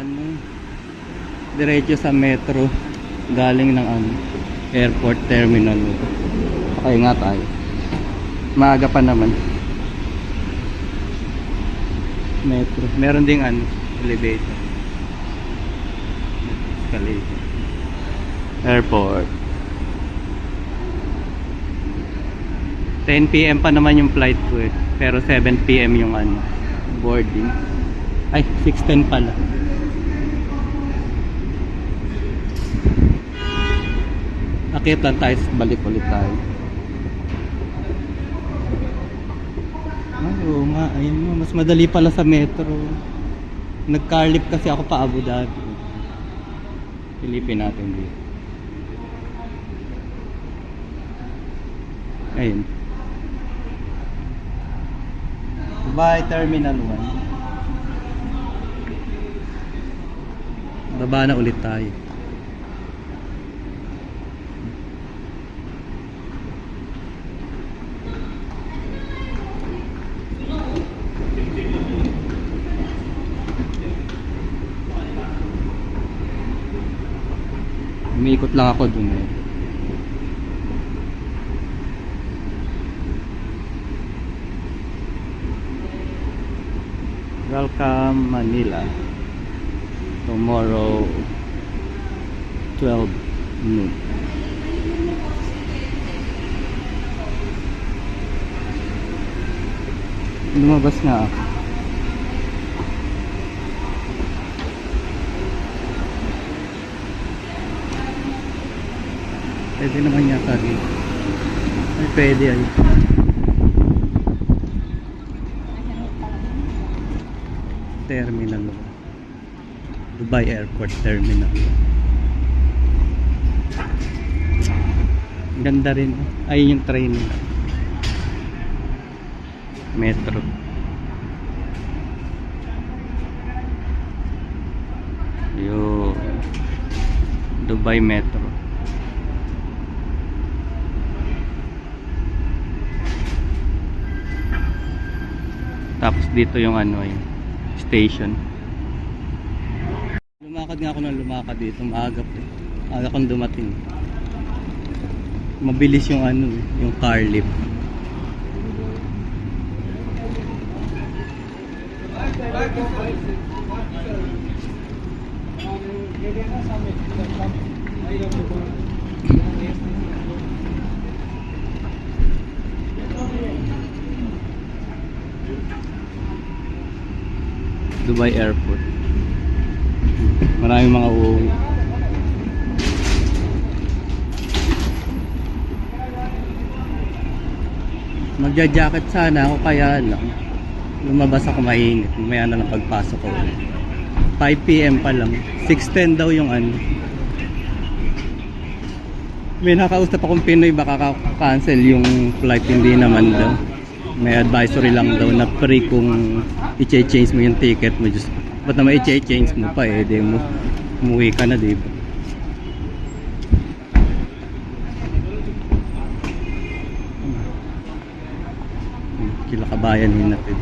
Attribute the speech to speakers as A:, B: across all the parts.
A: ano, diretso sa metro galing ng ano, airport terminal. Okay nga tayo. Maaga pa naman. Metro. Meron ding ano, elevator. Escalator. Airport. 10 PM pa naman yung flight ko eh. Pero 7 PM yung ano, boarding. Ay, 6:10 pala. Akit lang tayo, balik ulit tayo. Ay, oo nga, ayun mo, mas madali pala sa metro. Nag-carlip kasi ako pa Abu Dhabi. Pilipin natin dito. Ayun. Dubai Terminal 1. Baba na ulit tayo. Umiikot lang ako dun eh. Welcome Manila. Tomorrow 12 noon. Lumabas nga ako. Pwede naman yata dito. Ay, pwede ay. Terminal 1. Dubai Airport Terminal. Ganda rin. Ay, yung train. Metro. Yung Dubai Metro. Tapos dito yung ano, yung station. Lumakad nga ako ng lumakad dito, maagap eh. Aga kong dumating. Mabilis yung ano, yung car lift. Dubai Airport. Maraming mga uuwi. Magja-jacket sana ako, kaya lang lumabas ako mainit. Mamaya na lang pagpasok ko. 5 PM pa lang. 6:10 daw yung ano. May nakausap akong Pinoy, baka cancel yung flight, hindi naman daw. May advisory lang daw na free kung i-change mo yung ticket mo. Just, ba't naman i-change mo pa eh, di mo umuwi ka na, diba? Kilakabayan yun natin.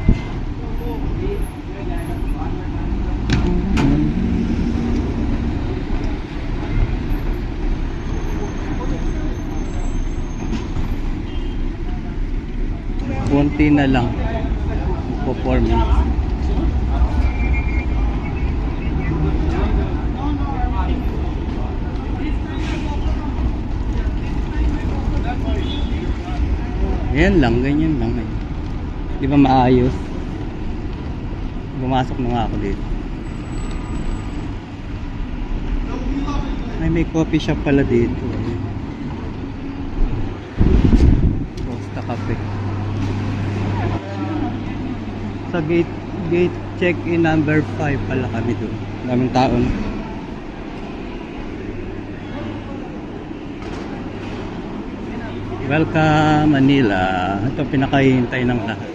A: Konti na lang po 4 minutes. Yan lang, ganyan lang eh. Di ba maayos? Pumasok na nga ako dito. Ay, may coffee shop pala dito eh. Costa Cafe. Sa gate check-in number 5 pala kami doon. Daming tao. Welcome Manila. Ito pinakahihintay ng lahat.